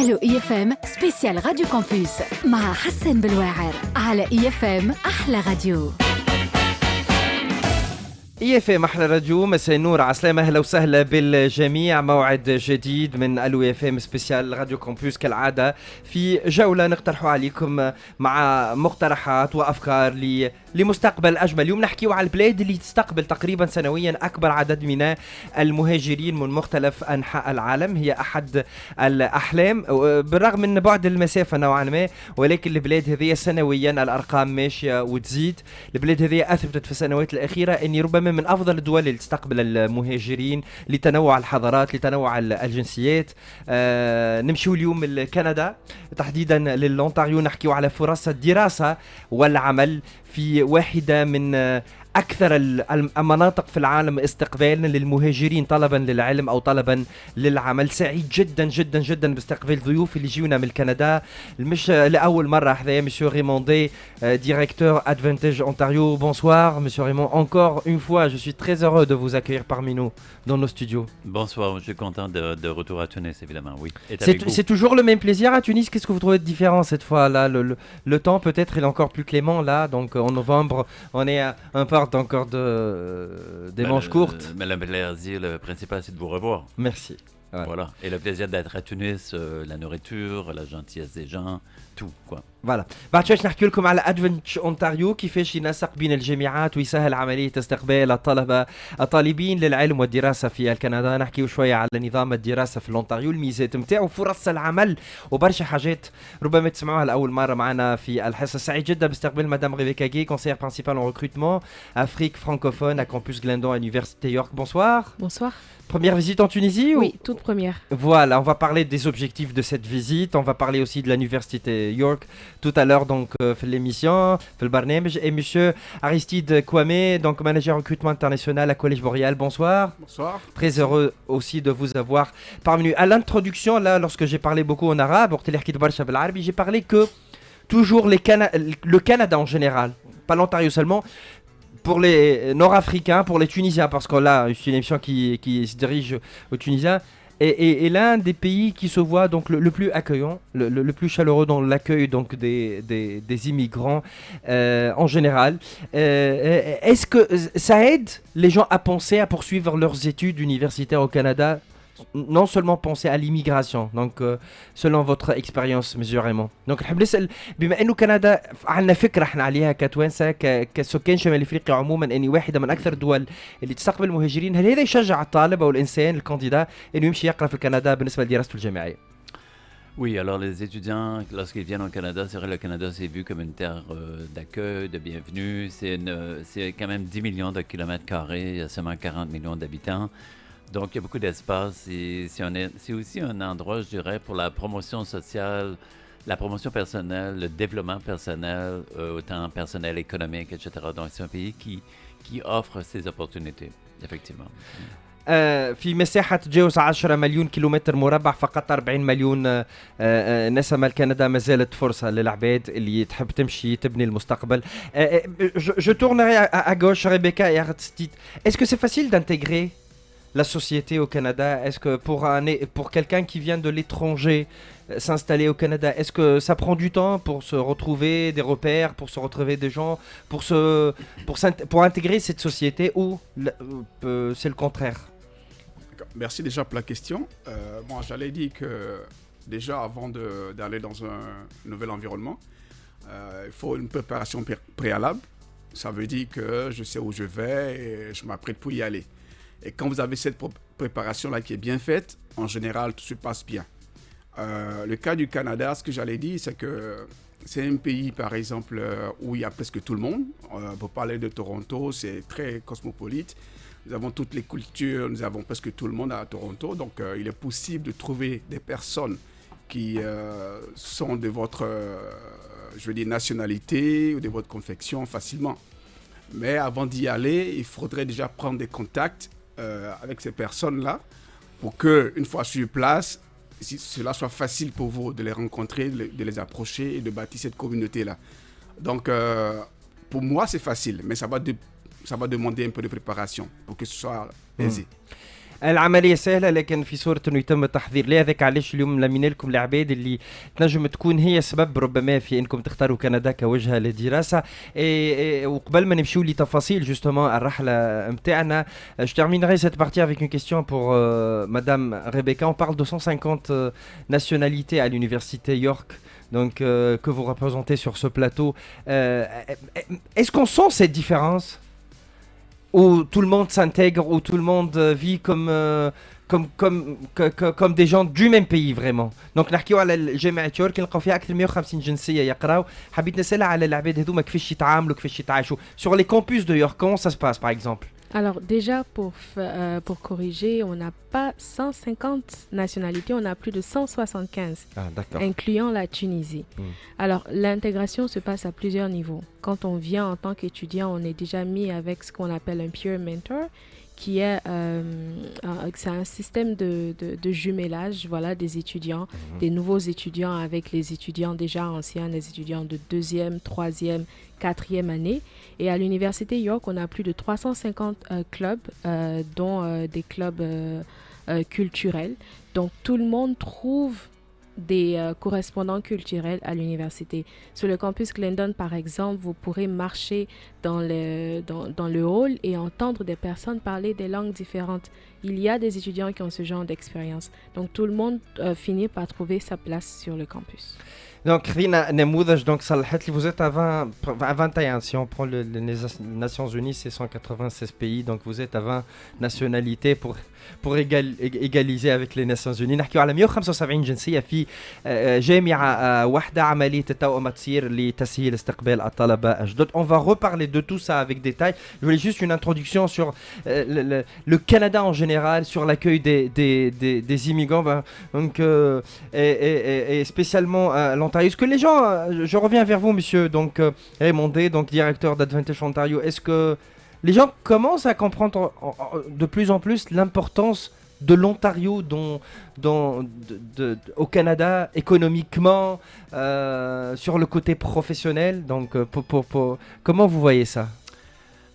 الو اي اف ام سبيسيال راديو كامبوس مع حسن بالواعر على اي اف ام احلى راديو. اي اف ام احلى راديو. مساء النور، عسلامة، اهلا وسهلا بالجميع. موعد جديد من الو اف ام سبيسيال راديو كامبوس كالعاده، في جوله نقترح عليكم مع مقترحات وافكار لمستقبل اجمل. اليوم نحكيو على البلاد اللي تستقبل تقريبا سنويا اكبر عدد من المهاجرين من مختلف انحاء العالم. هي احد الاحلام بالرغم من بعد المسافه نوعا ما، ولكن البلاد هذه سنويا الارقام ماشيه وتزيد. البلاد هذه اثبتت في السنوات الاخيره اني ربما من أفضل الدول اللي تستقبل المهاجرين لتنوع الحضارات، لتنوع الجنسيات. نمشيو اليوم لكندا، تحديدا للأونتاريو، نحكيو على فرص الدراسة والعمل في واحدة من أكثر المناطق في العالم استقبالا للمهاجرين طلبا للعلم أو طلبا للعمل. سعيد جدا جدا جدا باستقبال ضيوف اللي جيونا من كندا، مش لأول مرة. حذايا مسيو ريموندي، directeur Advantage Ontario. Bonsoir Monsieur Raymond, encore une fois je suis très heureux de vous accueillir parmi nous dans nos studios. Bonsoir, je suis content de retour à Tunis évidemment, oui. C'est toujours le même plaisir à Tunis. Qu'est-ce que vous trouvez de différent cette fois là? Le temps peut-être il est encore plus clément là, donc en novembre on est un peu encore des manches courtes. Mais le plaisir, le principal, c'est de vous revoir. Merci. Ouais. Voilà. Et le plaisir d'être à Tunis, la nourriture, la gentillesse des gens, tout quoi. فوالا. بعد شوي نحكي لكم على ادفنتش اونتاريو، كيفاش ينسق بين الجامعات ويسهل عمليه استقبال الطالبين للعلم والدراسه في كندا. نحكيو شويه على نظام الدراسه في اونتاريو، الميزات نتاعو، فرص العمل وبرشا حاجات ربما تسمعوها لاول مره معنا في الحصه. سعيد جدا باستقبال مدام ريبيكا جي، conseillère principale en recrutement Afrique francophone à Campus Glendon à l'Université York. Bonsoir. Bonsoir. Première visite en Tunisie? Oui, toute première. Voilà, on va parler des objectifs de cette visite, on va parler aussi de l'Université York tout à l'heure donc في l'émission, في البرنامج. Et monsieur Aristide Kwame, donc manager recrutement international à Collège Boréal. Bonsoir. Bonsoir. Très heureux aussi de vous avoir parmi nous. À l'introduction, là, lorsque j'ai parlé beaucoup en arabe, j'ai parlé que toujours le Canada en général, pas l'Ontario seulement, pour les Nord-Africains, pour les Tunisiens, parce que là, c'est une émission qui se dirige aux Tunisiens, et l'un des pays qui se voit donc le plus accueillant, le plus chaleureux dans l'accueil donc des immigrants en général. Est-ce que ça aide les gens à penser à poursuivre leurs études universitaires au Canada, non seulement penser à l'immigration, donc selon votre expérience, monsieur Raymond. Donc نحب نسأل، بما انه كندا عندنا فكره احنا عليها كتوانسه كسكان شمال افريقيا عموما اني واحده من اكثر الدول اللي تستقبل المهاجرين، هل هذا يشجع الطالب او الانسان الكانديدا انه يمشي يقرا في كندا بالنسبه لدراسته الجامعيه؟ Oui, alors les étudiants, lorsqu'ils viennent au Canada, c'est vrai que le Canada c'est vu comme une terre d'accueil, de bienvenue. C'est quand même 10 millions de kilomètres carrés, il y a seulement 40 millions d'habitants. Donc, il y a beaucoup d'espace et c'est aussi un endroit, je dirais, pour la promotion sociale, la promotion personnelle, le développement personnel, autant personnel, économique, etc. Donc, c'est un pays qui offre ces opportunités, effectivement. في مساحة تجاوز 10 مليون كيلومتر مربع، فقط 40 مليون نسمة. لكندا ما زالت فرصة للعباد اللي تحب تمشي تبني المستقبل. Je tournerai à gauche, Rebecca et Aristide. Est-ce que c'est facile d'intégrer la société au Canada? Est-ce que pour quelqu'un qui vient de l'étranger s'installer au Canada, est-ce que ça prend du temps pour se retrouver des repères, pour se retrouver des gens, pour intégrer cette société, ou c'est le contraire? Merci déjà pour la question. Moi, j'allais dire que déjà avant d'aller dans un nouvel environnement, il faut une préparation préalable. Ça veut dire que je sais où je vais et je m'apprête pour y aller. Et quand vous avez cette préparation-là qui est bien faite, en général, tout se passe bien. Le cas du Canada, ce que j'allais dire, c'est que c'est un pays, par exemple, où il y a presque tout le monde. Pour parler de Toronto, c'est très cosmopolite. Nous avons toutes les cultures, nous avons presque tout le monde à Toronto. Donc, il est possible de trouver des personnes qui sont de votre, je veux dire, nationalité ou de votre confection facilement. Mais avant d'y aller, il faudrait déjà prendre des contacts avec ces personnes-là pour que, une fois sur place, cela soit facile pour vous de les rencontrer, de les approcher et de bâtir cette communauté-là. Donc, pour moi, c'est facile, mais ça va demander un peu de préparation pour que ce soit aisé. العملية سهلة لكن في صورة انه يتم التحضير لها. هذاك علاش اليوم لمينا لكم العباد اللي تنجم تكون هي سبب ربما في انكم تختاروا كندا كوجهة للدراسة. وقبل ما نمشيو لتفاصيل justement الرحلة نتاعنا, je terminerai cette partie avec une question pour Madame Rebecca. On parle de 150 nationalités à l'université York, donc que vous représentez sur ce plateau. Est-ce qu'on sent cette différence où tout le monde s'intègre, où tout le monde vit comme des gens du même pays vraiment. Donc نحكيو على الجامعة يورك نلقاو فيها أكثر من 150 جنسية يقراو. حبيت نسألها على العباد هذوما كيفاش يتعاملوا كيفاش يتعايشوا sur les campus de York. Comment ça se passe par exemple? Alors déjà, pour corriger, on n'a pas 150 nationalités, on a plus de 175, incluant la Tunisie. Alors l'intégration se passe à plusieurs niveaux. Quand on vient en tant qu'étudiant, on est déjà mis avec ce qu'on appelle un peer mentor, qui est c'est un système de jumelage, voilà, des étudiants, des nouveaux étudiants avec les étudiants déjà anciens, les étudiants de 2e, 3e, 4e année. Et à l'université York, on a plus de 350 clubs, dont des clubs culturels. Donc tout le monde trouve des correspondants culturels à l'université. Sur le campus Glendon, par exemple, vous pourrez marcher dans le hall et entendre des personnes parler des langues différentes. Il y a des étudiants qui ont ce genre d'expérience. Donc tout le monde finit par trouver sa place sur le campus. Donc, Rina Nemoudaj, donc vous êtes à 21. Si on prend les Nations Unies, c'est 196 pays. Donc, vous êtes à 20 nationalités pour égaliser avec les Nations Unies. نحكيو على 175 جنسية في جامعة واحدة. عملية التوأمة تصير لتسهيل استقبال الطلبة الجدد. On va reparler de tout ça avec détail. Je voulais juste une introduction sur le Canada en général, sur l'accueil des immigrants. Donc, et spécialement l'Ontario. Est-ce que les gens, je reviens vers vous, monsieur, donc Raymondé, donc directeur d'Advantage Ontario, est-ce que les gens commencent à comprendre de plus en plus l'importance de l'Ontario au Canada économiquement, sur le côté professionnel? Donc, comment vous voyez ça?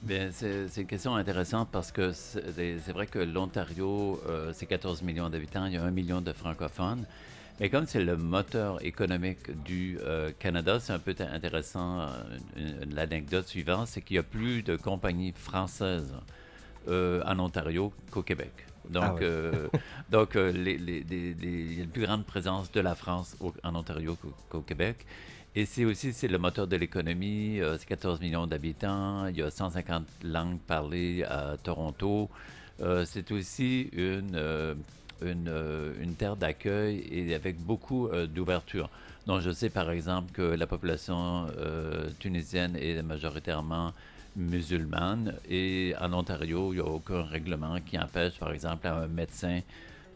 Bien, c'est une question intéressante parce que c'est vrai que l'Ontario, c'est 14 millions d'habitants, il y a 1 million de francophones. Mais comme c'est le moteur économique du Canada, c'est un peu intéressant. L'anecdote suivante, c'est qu'il y a plus de compagnies françaises en Ontario qu'au Québec. Donc, il y a une plus grande présence de la France en Ontario qu'au Québec. Et c'est le moteur de l'économie. C'est 14 millions d'habitants. Il y a 150 langues parlées à Toronto. C'est aussi une terre d'accueil et avec beaucoup d'ouverture. Donc, je sais par exemple que la population tunisienne est majoritairement musulmane et en Ontario, il n'y a aucun règlement qui empêche par exemple à un médecin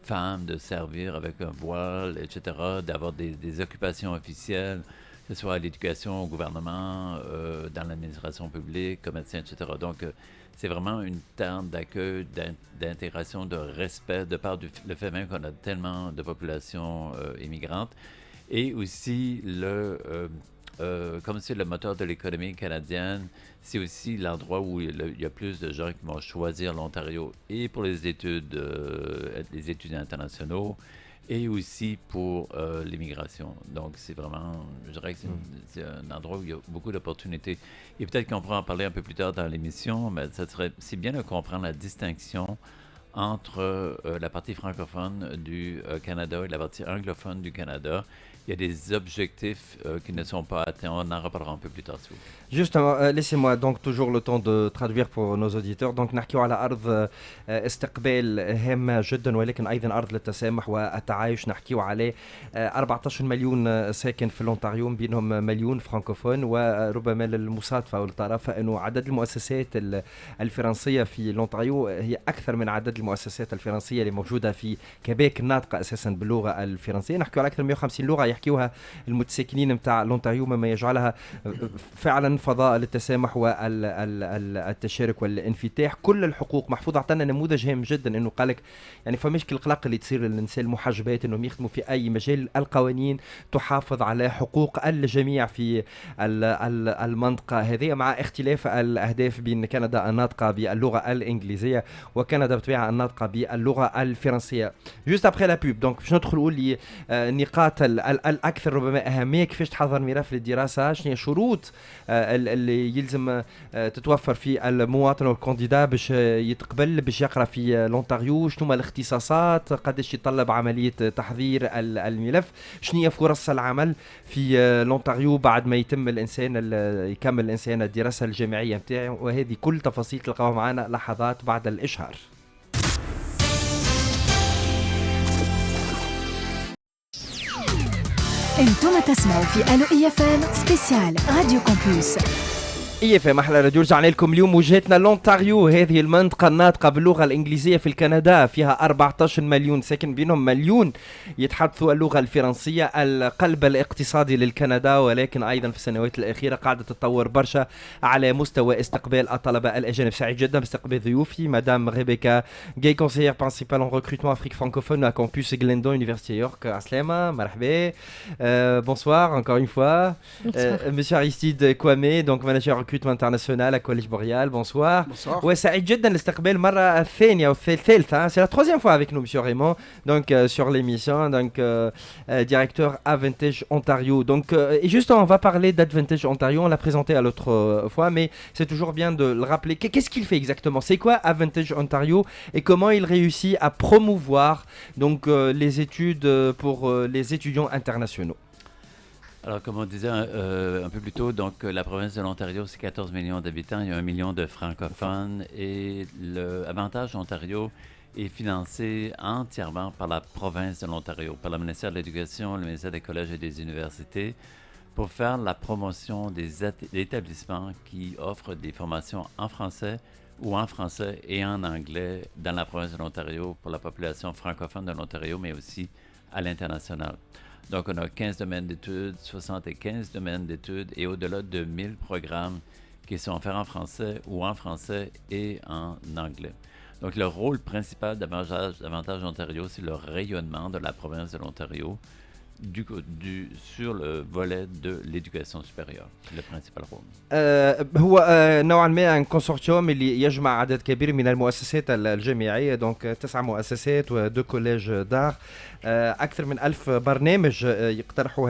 femme de servir avec un voile, etc., d'avoir des occupations officielles, que ce soit à l'éducation, au gouvernement, dans l'administration publique, comme médecin, etc. Donc, c'est vraiment une terre d'accueil, d'intégration, de respect, de par le fait même qu'on a tellement de populations immigrantes. Et aussi, comme c'est le moteur de l'économie canadienne, c'est aussi l'endroit où il y a plus de gens qui vont choisir l'Ontario et pour les études, les étudiants internationaux, et aussi pour l'immigration. Donc, c'est vraiment, je dirais que c'est un endroit où il y a beaucoup d'opportunités. Et peut-être qu'on pourra en parler un peu plus tard dans l'émission, mais c'est bien de comprendre la distinction entre la partie francophone du Canada et la partie anglophone du Canada. Il y a des objectifs qui ne sont pas atteints. On en reparlera un peu plus tard. Justement, laissez-moi donc toujours le temps de traduire pour nos auditeurs. Donc نحكيو على أرض استقبال هامة جدا ولكن أيضا أرض للتسامح والتعايش. نحكيو على 14 مليون ساكن في الأونتاريو، بينهم مليون فرانكوفون. وربما للمصادفة والطرافة أنه عدد المؤسسات الفرنسية في الأونتاريو هي أكثر من عدد المؤسسات الفرنسية اللي موجودة في كيبيك الناطقة أساسا باللغة الفرنسية. نحكيو على أكثر من 150 لغة يحكيوها المتساكنين متاع الأونتاريو، مما يجعلها فعلا فضاء للتسامح والتشارك والانفتاح. كل الحقوق محفوظة. عطانا نموذج هام جدا انه قالك يعني فماش القلق اللي تصير للنساء المحجبات انهم يخدموا في اي مجال. القوانين تحافظ على حقوق الجميع في المنطقة هذه، مع اختلاف الاهداف بين كندا الناطقة باللغة الانجليزية وكندا بطبيعة الناطقة باللغة الفرنسية. Juste après la pub donc باش ندخلوا للنقاط الأكثر ربما أهمية كيفاش تحضر ملف للدراسة، شنو هي الشروط اللي يلزم تتوفر في المواطن والكانديدا باش يتقبل باش يقرأ في لونتاريو، شنو هما الاختصاصات، قداش يتطلب عملية تحضير الملف، شنو هي فرص العمل في لونتاريو بعد ما يتم يكمل الإنسان الدراسة الجامعية متاعه، وهذه كل تفاصيل تلقاوها معنا لحظات بعد الإشهار. انتم تسمعوا في ألو إيفام سبيسيال راديو كومبوس. إيفام أحلى راديو. رجعنا لكم اليوم وجهتنا لونتاريو، هذه المنطقة الناطقة باللغة الإنجليزية في الكندا، فيها 14 مليون ساكن، بينهم مليون يتحدثوا اللغة الفرنسية، القلب الاقتصادي للكندا، ولكن أيضا في السنوات الأخيرة قاعدة تتطور برشا على مستوى استقبال الطلبة الأجانب. سعيد جدا باستقبال ضيوفي مدام ريبيكا جاي، كونسيير برينسيبال ان ريكروتمون افريك فرانكوفون à campus Glendon Université York. عسلامة، مرحبا. Bonsoir encore une fois. Monsieur Aristide Kwame, donc manager recrutement international à Collège Boréal. Bonsoir. Bonsoir. Ouais, سعيد جدا الاستقبال مرة الثانية أو الثالثة. C'est la troisième fois avec nous, Monsieur Raymond, donc sur l'émission, donc directeur Advantage Ontario. Donc et justement, on va parler d'Advantage Ontario. On l'a présenté à l'autre fois, mais c'est toujours bien de le rappeler. Qu'est-ce qu'il fait exactement? C'est quoi Advantage Ontario et comment il réussit à promouvoir donc les études pour les étudiants internationaux? Alors, comme on disait un peu plus tôt, donc la province de l'Ontario, c'est 14 millions d'habitants, il y a 1 million de francophones et l'Avantage Ontario est financé entièrement par la province de l'Ontario, par le ministère de l'Éducation, le ministère des Collèges et des Universités, pour faire la promotion des établissements qui offrent des formations en français ou en français et en anglais dans la province de l'Ontario pour la population francophone de l'Ontario, mais aussi à l'international. Donc, on a 15 domaines d'études, 75 domaines d'études et au-delà de 1000 programmes qui sont offerts en français ou en français et en anglais. Donc, le rôle principal d'Avantage Ontario, c'est le rayonnement de la province de l'Ontario sur le volet de l'éducation supérieure, le principal rôle. هو نوعا ما ان كونسورتيوم اللي يجمع عدد كبير من المؤسسات الجامعيه، دونك 9 مؤسسات ودو كوليج دار، اكثر من 1000 برنامج يقترحوا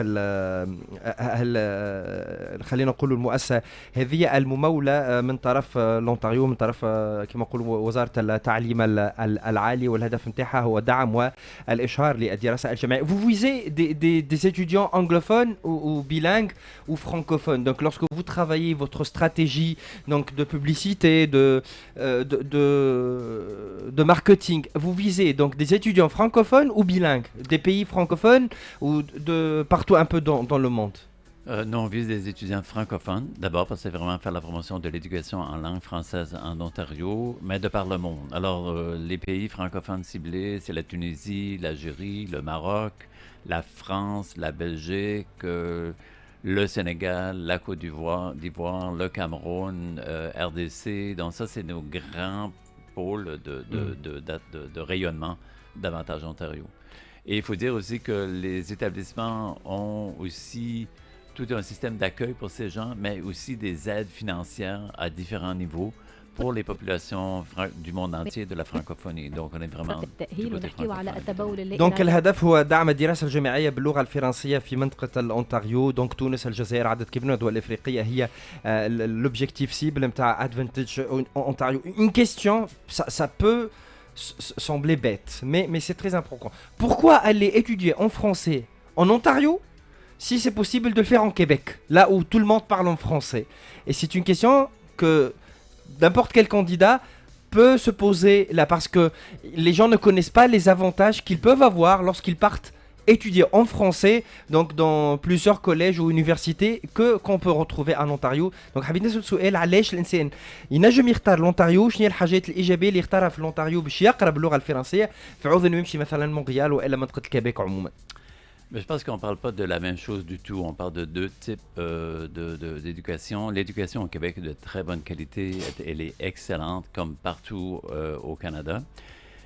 خلينا نقول المؤسسه هذه المموله من طرف لونتاريو، من طرف كما نقولوا وزاره التعليم العالي، والهدف نتاعها هو دعم والاشهار للدراسه الجامعيه. Vous visez des étudiants anglophones ou bilingues ou francophones. Donc lorsque vous travaillez votre stratégie donc de publicité, de marketing, vous visez donc des étudiants francophones ou bilingues, des pays francophones ou de partout un peu dans le monde? Nous, on vise des étudiants francophones, d'abord parce que c'est vraiment faire la promotion de l'éducation en langue française en Ontario, mais de par le monde. Alors, les pays francophones ciblés, c'est la Tunisie, l'Algérie, le Maroc, la France, la Belgique, le Sénégal, la Côte d'Ivoire, le Cameroun, RDC. Donc ça, c'est nos grands pôles de rayonnement d'Avantage Ontario. Et il faut dire aussi que les établissements ont aussi tout un système d'accueil pour ces gens, mais aussi des aides financières à différents niveaux pour les populations du monde entier de la francophonie. Donc on est vraiment du côté francophone. Donc الهدف هو دعم الدراسة الجامعية باللغة الفرنسية في منطقة الأونتاريو، دونك تونس، الجزائر، عدد كبير من الدول الأفريقية هي l'objectif cible نتاع Advantage Ontario. Une question, ça peut sembler bête, mais c'est très important. Pourquoi aller étudier en français en Ontario si c'est possible de le faire en Québec, là où tout le monde parle en français? Et c'est une question que n'importe quel candidat peut se poser là, parce que les gens ne connaissent pas les avantages qu'ils peuvent avoir lorsqu'ils partent étudier en français, donc dans plusieurs collèges ou universités qu'on peut retrouver en Ontario. Donc حبيت نسأل سؤال، علاش الإنسان ينجم يختار لونتاريو؟ شنو هي الحاجات الإيجابية اللي يختارها في لونتاريو باش يقرب اللغة الفرنسية في عوض إنه يمشي مثلا مونريال وإلا منطقة الكيبيك عموما؟ Mais je pense qu'on ne parle pas de la même chose du tout. On parle de deux types d'éducation. L'éducation au Québec est de très bonne qualité. Elle est excellente, comme partout au Canada.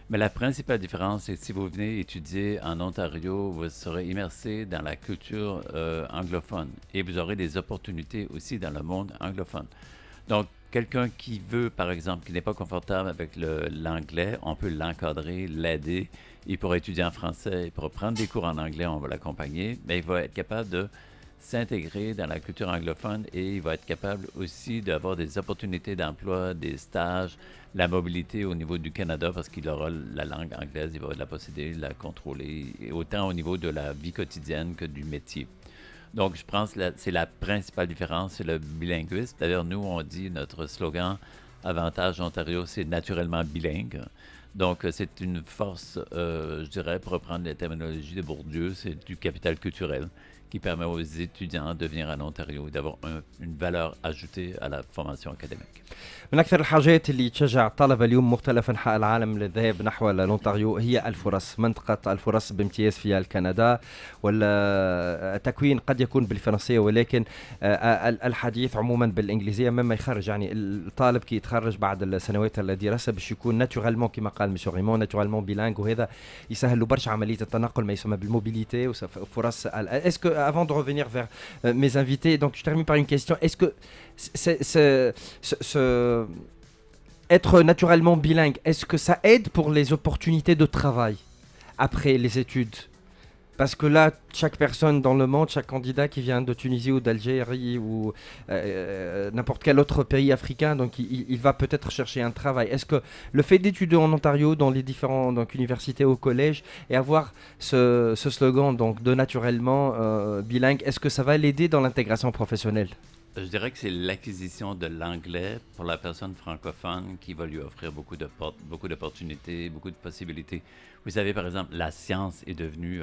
Mais la principale différence, c'est que si vous venez étudier en Ontario, vous serez immersé dans la culture anglophone et vous aurez des opportunités aussi dans le monde anglophone. Donc, quelqu'un qui veut, par exemple, qui n'est pas confortable avec l'anglais, on peut l'encadrer, l'aider. Il pourra étudier en français, il pourra prendre des cours en anglais, on va l'accompagner, mais il va être capable de s'intégrer dans la culture anglophone et il va être capable aussi d'avoir des opportunités d'emploi, des stages, la mobilité au niveau du Canada parce qu'il aura la langue anglaise, il va la posséder, la contrôler, autant au niveau de la vie quotidienne que du métier. Donc, je pense que c'est la principale différence, c'est le bilinguisme. D'ailleurs, nous, on dit notre slogan « Avantage Ontario », c'est naturellement bilingue. Donc, c'est une force, je dirais, pour reprendre la terminologie de Bourdieu, c'est du capital culturel qui permet aux étudiants de venir en Ontario et d'avoir une valeur ajoutée à la formation académique. من أكثر الحاجات اللي تشجع الطلبة اليوم مختلف أنحاء العالم للذهاب نحو لونتاريو هي الفرص، منطقة الفرص بامتياز فيها الكندا، والتكوين قد يكون بالفرنسية ولكن الحديث عموما بالإنجليزية، مما يخرج يعني الطالب كي يتخرج بعد السنوات الدراسة باش يكون ناتورالمون كما قال مسيو ريمون ناتورالمون بيلانغ، وهذا يسهل له برشا عملية التنقل ما يسمى بالموبيليتي وفرص. Est-ce que avant de revenir vers mes invités, donc je termine par une question, est-ce que être naturellement bilingue, est-ce que ça aide pour les opportunités de travail après les études? Parce que là, chaque personne dans le monde, chaque candidat qui vient de Tunisie ou d'Algérie ou n'importe quel autre pays africain, donc il va peut-être chercher un travail. Est-ce que le fait d'étudier en Ontario, dans les différentes universités ou collèges, et avoir ce slogan donc, de naturellement bilingue, est-ce que ça va l'aider dans l'intégration professionnelle? Je dirais que c'est l'acquisition de l'anglais pour la personne francophone qui va lui offrir beaucoup d'opportunités, beaucoup de possibilités. Vous savez, par exemple, la science est devenue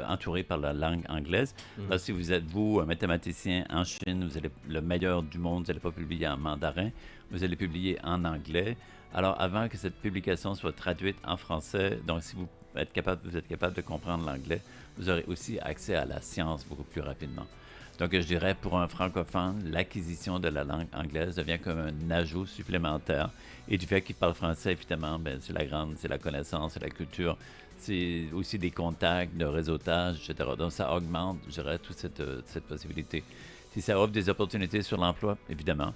entourée par la langue anglaise. Là, si vous êtes, un mathématicien en Chine, vous allez le meilleur du monde, vous n'allez pas publier en mandarin, vous allez publier en anglais. Alors, avant que cette publication soit traduite en français, donc si vous êtes capable de comprendre l'anglais, vous aurez aussi accès à la science beaucoup plus rapidement. Donc, je dirais, pour un francophone, l'acquisition de la langue anglaise devient comme un ajout supplémentaire. Et du fait qu'il parle français, évidemment, c'est la connaissance, c'est la culture, c'est aussi des contacts, de réseautage, etc. Donc, ça augmente, je dirais, toute cette possibilité. Si ça offre des opportunités sur l'emploi, évidemment,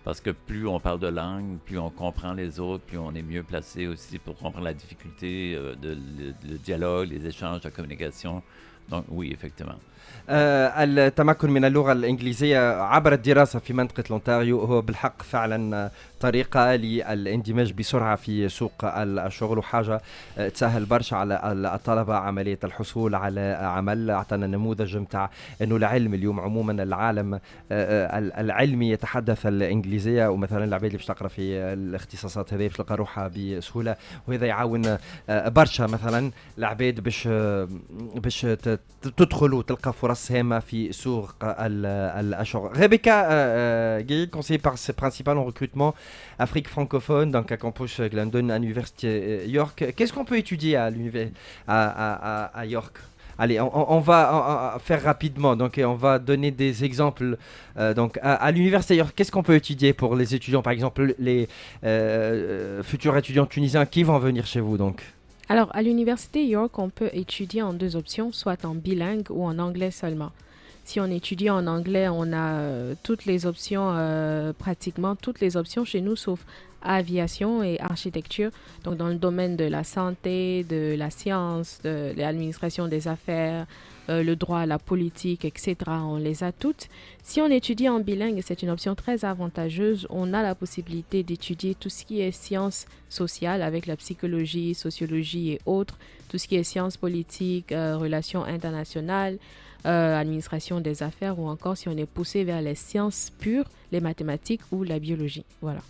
parce que plus on parle de langue, plus on comprend les autres, plus on est mieux placé aussi pour comprendre la difficulté, le dialogue, les échanges, la communication. Donc, oui, effectivement. التمكن من اللغة الإنجليزية عبر الدراسة في منطقة لونتاريو هو بالحق فعلا طريقة للاندماج بسرعة في سوق الشغل، وحاجة تسهل برشا على الطلبة عملية الحصول على عمل. أعطانا نموذج متاع أنه العلم اليوم عموما العالم العلمي يتحدث الإنجليزية، ومثلا العباد اللي باش تقرأ في الاختصاصات هذه باش تلقى روحها بسهولة، وهذا يعاون برشا مثلا العباد باش تدخل وتلقى فرص هامة في سوق الشغل. Rebecca Guy, conseiller principal en recrutement Afrique francophone, donc à campus Glendon à l'université York. Qu'est-ce qu'on peut étudier à York? Allez, on va faire rapidement, donc on va donner des exemples. Donc à l'université York, qu'est-ce qu'on peut étudier pour les étudiants, par exemple les futurs étudiants tunisiens qui vont venir chez vous donc? Alors, à l'université York, on peut étudier en deux options, soit en bilingue ou en anglais seulement. Si on étudie en anglais, on a toutes les options, pratiquement toutes les options chez nous, sauf aviation et architecture. Donc, dans le domaine de la santé, de la science, de l'administration des affaires, le droit, la politique, etc. On les a toutes. Si on étudie en bilingue, c'est une option très avantageuse. On a la possibilité d'étudier tout ce qui est sciences sociales avec la psychologie, sociologie et autres, tout ce qui est sciences politiques, relations internationales, administration des affaires, ou encore si on est poussé vers les sciences pures, les mathématiques ou la biologie. Voilà.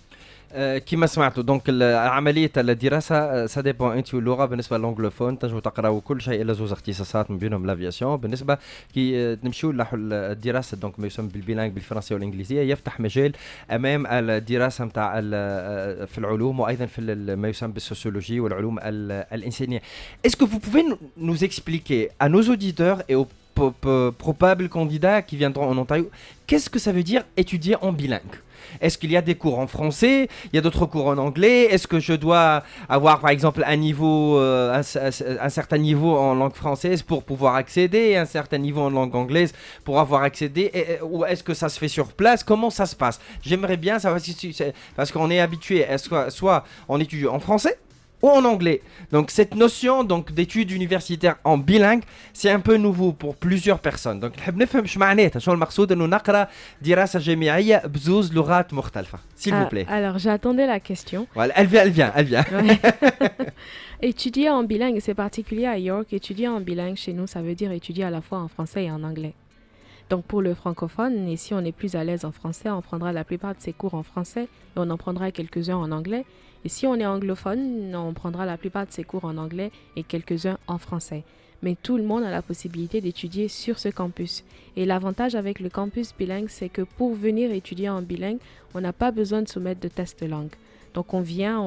كما سمعتوا دونك عمليه الدراسه سا ديبون انت واللغه. بالنسبه للانجلوفون تنجموا تقراوا كل شيء الا زوز اختصاصات من بينهم لافياسيون. بالنسبه كي نمشيو نحو الدراسه دونك ما يسمى بالبيلانغ بالفرنسيه والانجليزيه يفتح مجال امام الدراسه نتاع في العلوم وايضا في ما يسمى بالسوسيولوجي والعلوم الانسانيه. Est-ce que vous pouvez nous expliquer à nos auditeurs et aux probables candidats qui viendront en Ontario, qu'est-ce que ça veut dire étudier en bilingue? Est-ce qu'il y a des cours en français? Il y a d'autres cours en anglais? Est-ce que je dois avoir par exemple un niveau, un certain niveau en langue française pour pouvoir accéder, un certain niveau en langue anglaise pour avoir accédé, ou est-ce que ça se fait sur place? Comment ça se passe? J'aimerais bien savoir parce qu'on est habitué à soit on étudie en français ou en anglais. Donc cette notion donc d'études universitaires en bilingue, c'est un peu nouveau pour plusieurs personnes. Donc نحب نفهم شو معناتها، شو المقصود انه نقرا دراسة جامعية بزوز لغات مختلفة. S'il vous plaît. Alors j'attendais la question. Voilà, elle vient. Ouais. Étudier en bilingue, c'est particulier à York. Étudier en bilingue chez nous, ça veut dire étudier à la fois en français et en anglais. Donc pour le francophone, et si on est plus à l'aise en français, on prendra la plupart de ses cours en français et on en prendra quelques-uns en anglais. Et si on est anglophone, on prendra la plupart de ses cours en anglais et quelques-uns en français. Mais tout le monde a la possibilité d'étudier sur ce campus. Et l'avantage avec le campus bilingue, c'est que pour venir étudier en bilingue, on n'a pas besoin de soumettre de tests de langue. Donc on vient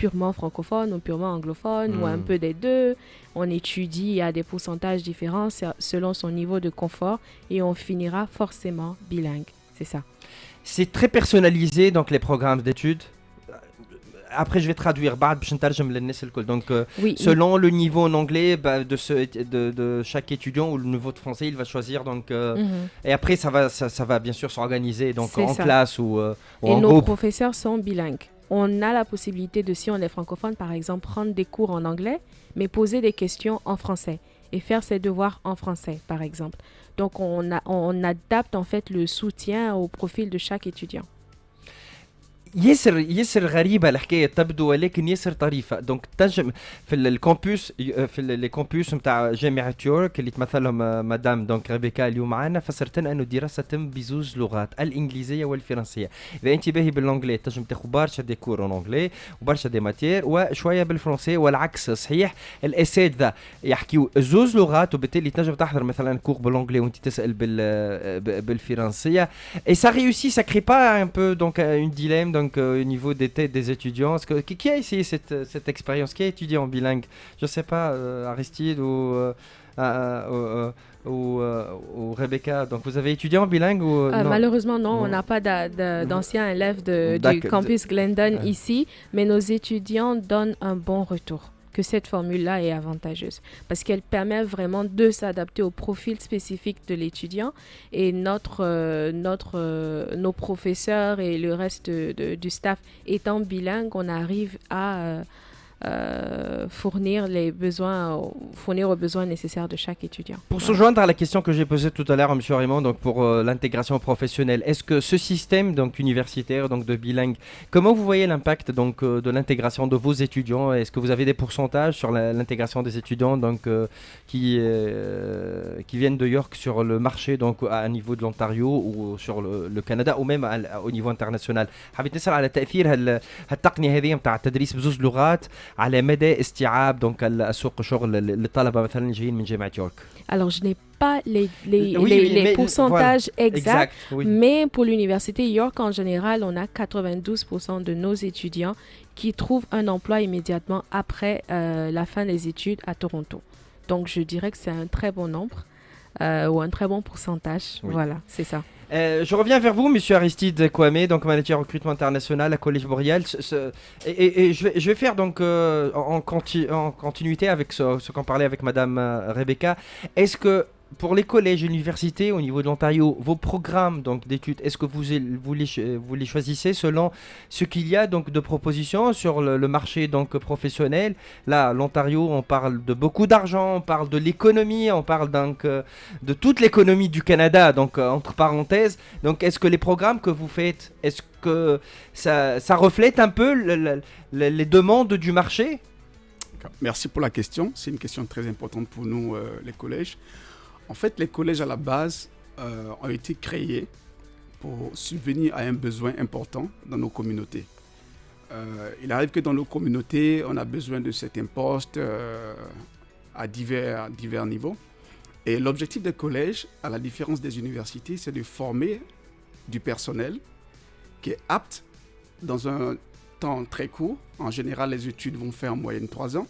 purement francophone ou purement anglophone ou un peu des deux. On étudie à des pourcentages différents selon son niveau de confort et on finira forcément bilingue. C'est ça. C'est très personnalisé donc les programmes d'études. Après, je vais traduire. Donc, oui, selon le niveau en anglais de chaque étudiant ou le niveau de français, il va choisir. Donc, et après, ça va bien sûr s'organiser donc en classe ou en groupe. Et nos professeurs sont bilingues. On a la possibilité de, si on est francophone, par exemple, prendre des cours en anglais, mais poser des questions en français et faire ses devoirs en français, par exemple. Donc, on adapte en fait le soutien au profil de chaque étudiant. ياسر غريبه الحكايه تبدو ولكن ياسر طريفه. دونك تنجم في الكامبوس في الكامبوس نتاع جامعه يورك اللي تمثلهم مدام دونك ريبيكا اليوم معنا، فسرت لنا انه الدراسه تم بزوز لغات، الانجليزيه والفرنسيه. اذا انت باهي بالانجلي تنجم تاخذ برشا دي كور اون انجلي وبرشا دي ماتير وشويه بالفرنسي، والعكس صحيح. الاساتذه يحكيوا زوز لغات وبالتالي تنجم تحضر مثلا كور بالانجلي وانت تسال بالفرنسيه. Et ça réussit, ça crée pas un peu donc une dilemme donc au niveau des têtes des étudiants? Qui a essayé cette expérience? Qui a étudié en bilingue? Je sais pas, Aristide ou Rebecca. Donc vous avez étudié en bilingue ou non? Malheureusement non, on n'a pas d'anciens élèves du campus Glendon ici, mais nos étudiants donnent un bon retour que cette formule-là est avantageuse parce qu'elle permet vraiment de s'adapter au profil spécifique de l'étudiant, et nos professeurs et le reste du staff étant bilingues, on arrive à fournir aux besoins nécessaires de chaque étudiant. Pour se joindre à la question que j'ai posée tout à l'heure à M. Raymond, donc pour l'intégration professionnelle, est-ce que ce système donc universitaire donc de bilingue, comment vous voyez l'impact donc de l'intégration de vos étudiants? Est-ce que vous avez des pourcentages sur l'intégration des étudiants donc qui viennent de York sur le marché donc à niveau de l'Ontario ou sur le Canada ou même au niveau international? حبيت نسأل على تأثير هالتقنية هذه نتاع التدريس بزوز لغات على مدى استيعاب دونك السوق الشغل للطلبه مثلا جايين من جامعه يورك. Alors je n'ai pas les pourcentages exacts, mais pour l'université York en général, on a 92% de nos étudiants qui trouvent un emploi immédiatement après la fin des études à Toronto. Donc je dirais que c'est un très bon nombre ou un très bon pourcentage. Oui. Voilà, c'est ça. Je reviens vers vous, Monsieur Aristide Kwame, donc manager recrutement international à Collège Boréal. Et je vais faire donc en continuité avec ce qu'on parlait avec Madame Rebecca. Est-ce que pour les collèges et universités au niveau de l'Ontario, vos programmes donc d'études, est-ce que vous les choisissez selon ce qu'il y a donc de propositions sur le marché donc professionnel? Là, l'Ontario, on parle de beaucoup d'argent, on parle de l'économie, on parle donc de toute l'économie du Canada, donc entre parenthèses. Donc, est-ce que les programmes que vous faites, est-ce que ça reflète un peu les demandes du marché? Merci pour la question. C'est une question très importante pour nous, les collèges. En fait, les collèges à la base ont été créés pour subvenir à un besoin important dans nos communautés. Il arrive que dans nos communautés, on a besoin de certains postes à divers niveaux. Et l'objectif des collèges, à la différence des universités, c'est de former du personnel qui est apte dans un temps très court. En général, les études vont faire en moyenne 3 ans.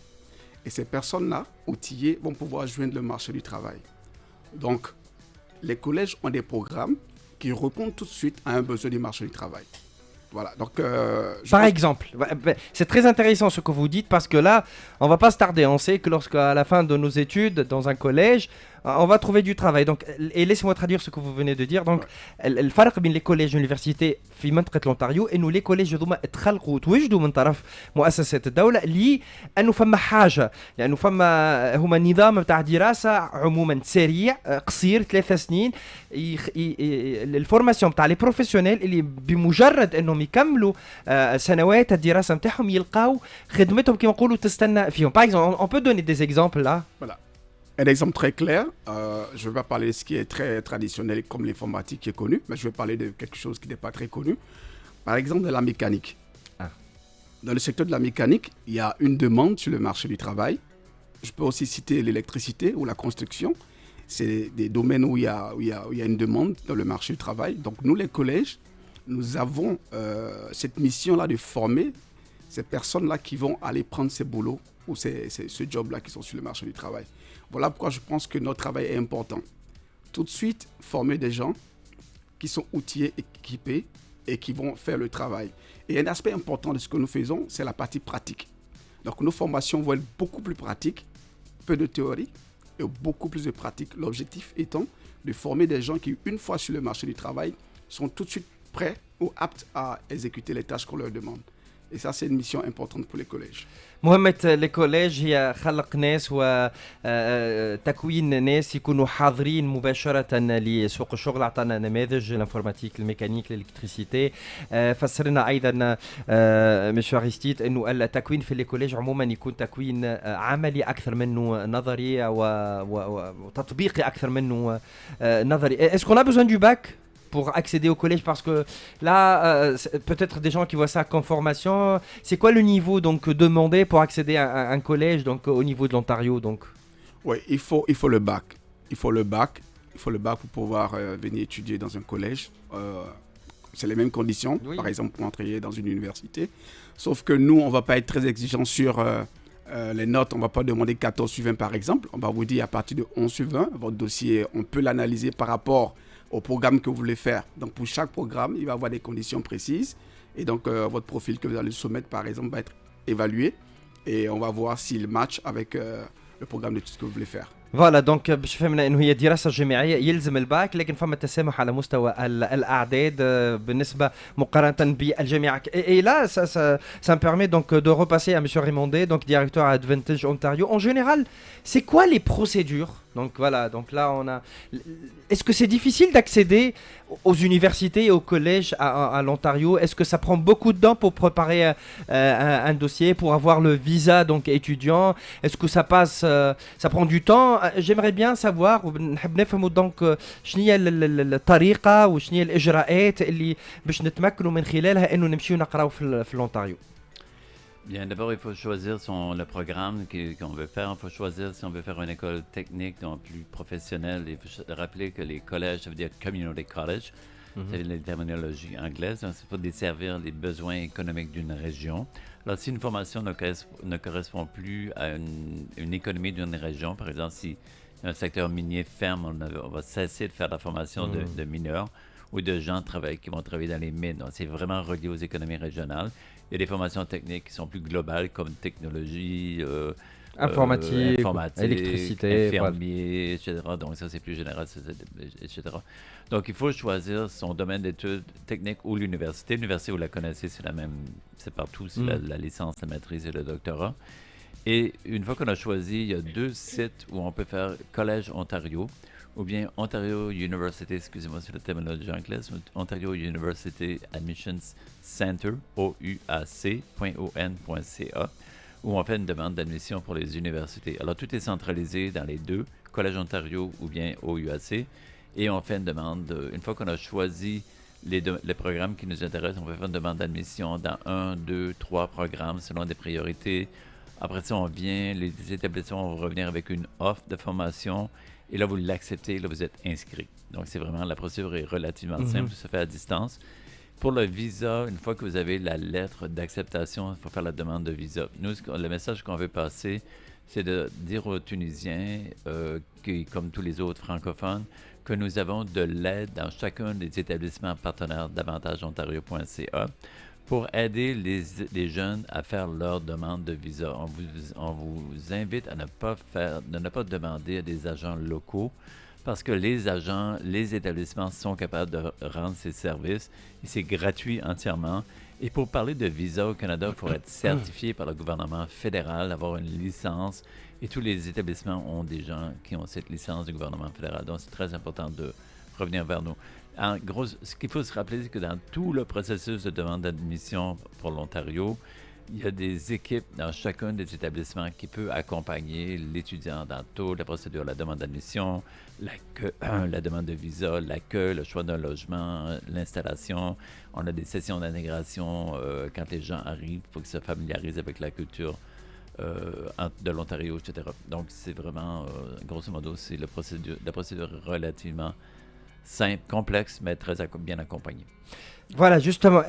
Et ces personnes-là, outillées, vont pouvoir joindre le marché du travail. Donc, les collèges ont des programmes qui répondent tout de suite à un besoin du marché du travail. Voilà, donc... Par exemple, c'est très intéressant ce que vous dites parce que là, on ne va pas se tarder. On sait que lorsqu'à la fin de nos études, dans un collège, on va trouver du travail. Donc, et laissez-moi traduire ce que vous venez de dire. Donc, الفرق بين les collèges et l'université في منطقة l'Ontario إنه les collèges هذوما اتخلقوا توجدوا من طرف مؤسسات الدولة لأنه فما حاجة، لأنه فما هما نظام بتاع دراسة عموما سريع قصير 3 سنين، الفورماسيون بتاع لي بروفيسيونيل اللي بمجرد انهم يكملوا سنوات الدراسة نتاعهم يلقاو خدمتهم كما نقولوا تستنى فيهم. Par exemple, on peut donner des exemples là. Voilà. Un exemple très clair, je ne vais pas parler de ce qui est très traditionnel comme l'informatique qui est connu, mais je vais parler de quelque chose qui n'est pas très connu. Par exemple, de la mécanique. Dans le secteur de la mécanique, il y a une demande sur le marché du travail. Je peux aussi citer l'électricité ou la construction. C'est des domaines où il y a une demande dans le marché du travail. Donc nous, les collèges, nous avons cette mission-là de former ces personnes-là qui vont aller prendre ces boulots ou ce job-là qui sont sur le marché du travail. Voilà pourquoi je pense que notre travail est important. Tout de suite, former des gens qui sont outillés, équipés et qui vont faire le travail. Et un aspect important de ce que nous faisons, c'est la partie pratique. Donc nos formations vont être beaucoup plus pratiques, peu de théorie et beaucoup plus de pratique. L'objectif étant de former des gens qui, une fois sur le marché du travail, sont tout de suite prêts ou aptes à exécuter les tâches qu'on leur demande. Et ça, c'est une mission importante pour les collèges. مهمة الكوليج هي خلق ناس وتكوين ناس يكونوا حاضرين مباشرة لسوق الشغل. أعطانا نماذج الانفورماتيك، الميكانيك، الإلكتريسيتي. فسرنا أيضا مشو أريستيد أنه التكوين في الكوليج عموما يكون تكوين عملي أكثر منه نظري وتطبيقي أكثر منه نظري. Est-ce qu'on a besoin du bac pour accéder au collège, parce que là, peut-être des gens qui voient ça comme formation, c'est quoi le niveau donc demandé pour accéder à un collège donc au niveau de l'Ontario donc? Oui, il faut le bac. Il faut le bac pour pouvoir venir étudier dans un collège. C'est les mêmes conditions, oui. Par exemple pour entrer dans une université. Sauf que nous, on ne va pas être très exigeants sur les notes. On ne va pas demander 14 sur 20 par exemple. On va vous dire à partir de 11 sur 20, votre dossier, on peut l'analyser par rapport au programme que vous voulez faire. Donc pour chaque programme, il va y avoir des conditions précises et donc votre profil que vous allez soumettre par exemple va être évalué et on va voir s'il match avec le programme de tout ce que vous voulez faire. فوالا دونك باش فهمنا انه هي دراسه جامعيه يلزم الباك، لكن فما تسامح على مستوى الاعداد بالنسبه مقارنه بالجامعه. Et là ça me permet donc de repasser à monsieur Raymondet, donc directeur à Advantage Ontario. En général, c'est quoi les procédures? Donc voilà, donc là on a. Est-ce que c'est difficile d'accéder aux universités et aux collèges à l'Ontario? Est-ce que ça prend beaucoup de temps pour préparer un dossier, pour avoir le visa donc étudiant? Est-ce que ça passe, ça prend du temps? J'aimerais bien savoir ونحب نفهموا دونك شنو هي الطريقه وشنو هي الاجراءات اللي باش نتمكنوا من خلالها انه نمشيو نقراو في l'Ontario. Bien, d'abord, il faut choisir le programme qu'on veut faire. Il faut choisir si on veut faire une école technique, donc plus professionnelle. Il faut rappeler que les collèges, ça veut dire community college. C'est la terminologie anglaise. Donc, il faut desservir les besoins économiques d'une région. Alors, si une formation ne correspond plus à une économie d'une région, par exemple, si un secteur minier ferme, on va cesser de faire la formation de mineurs ou de gens qui vont travailler dans les mines. Donc, c'est vraiment relié aux économies régionales. Il y a des formations techniques qui sont plus globales, comme technologie, informatique, électricité, infirmier, etc. Donc ça, c'est plus général, etc. Donc il faut choisir son domaine d'études techniques ou l'université. L'université, vous la connaissez, c'est la même, c'est partout, c'est la licence, la maîtrise et le doctorat. Et une fois qu'on a choisi, il y a 2 sites où on peut faire Collège Ontario, ou bien Ontario University, excusez-moi, c'est la terminologie anglaise, Ontario University Admissions Center, OUAC.on.ca, où on fait une demande d'admission pour les universités. Alors, tout est centralisé dans les 2, Collège Ontario ou bien OUAC, et on fait une demande, une fois qu'on a choisi les programmes qui nous intéressent, on peut faire une demande d'admission dans 1, 2, 3 programmes selon des priorités. Après ça, les établissements vont revenir avec une offre de formation. Et là, vous l'acceptez, là, vous êtes inscrit. Donc, c'est vraiment, la procédure est relativement simple, ça se fait à distance. Pour le visa, une fois que vous avez la lettre d'acceptation, il faut faire la demande de visa. Nous, le message qu'on veut passer, c'est de dire aux Tunisiens, qui, comme tous les autres francophones, que nous avons de l'aide dans chacun des établissements partenaires davantageontario.ca pour aider les jeunes à faire leur demande de visa. On vous invite à ne pas demander à des agents locaux parce que les établissements sont capables de rendre ces services et c'est gratuit entièrement. Et pour parler de visa au Canada, il faut être certifié par le gouvernement fédéral, avoir une licence. Et tous les établissements ont des gens qui ont cette licence du gouvernement fédéral. Donc, c'est très important de revenir vers nous. En gros, ce qu'il faut se rappeler, c'est que dans tout le processus de demande d'admission pour l'Ontario, il y a des équipes dans chacun des établissements qui peuvent accompagner l'étudiant dans toute la procédure, la demande d'admission, la demande de visa, l'accueil, le choix d'un logement, l'installation. On a des sessions d'intégration quand les gens arrivent pour qu'ils se familiarisent avec la culture de l'Ontario, etc. Donc, c'est vraiment, grosso modo, c'est la procédure relativement simple, complexe, mais très bien accompagnée. Voilà, justement,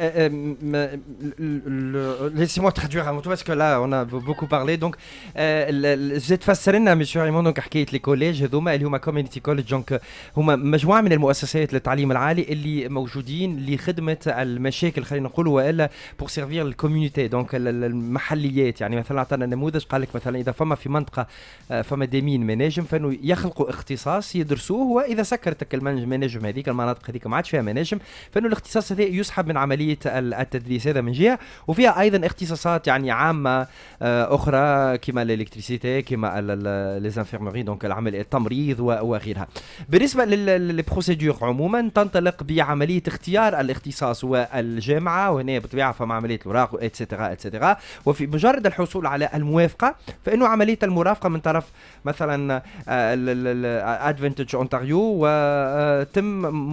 laissez-moi traduire avant tout parce que là on a beaucoup parlé. Donc زيد فسر لنا مسيو ريمون دونك حكايه لي كوليج هذوما اللي هما كوميونيتي كوليج، دونك هما مجموعه من المؤسسات للتعليم العالي اللي موجودين لخدمه المشاكل، خلينا نقول، والا بور سيرفير الكوميونيتي، دونك المحليات. يعني مثلا عطانا نموذج، قال لك مثلا اذا فما في منطقه فما ديمين مناجم، فانه يخلقوا اختصاص يدرسوه، واذا سكرتك المناجم هذيك المناطق هذيك ما عادش فيها مناجم، فانه الاختصاص هذا يسحب من عمليه التدريس. هذا من جهه، وفيها ايضا اختصاصات يعني عامه اخرى كما الالكتريسيتي، كما ليزانفيرمري، دونك العمل التمريض وغيرها. بالنسبه للبروسيدور عموما تنطلق بعمليه اختيار الاختصاص والجامعه، وهنا بطبيعه فما عمليه الاوراق اتسترا اتسترا، وفي مجرد الحصول على الموافقه فانه عمليه المرافقه من طرف مثلا ادفانتج اونتاريو، وتم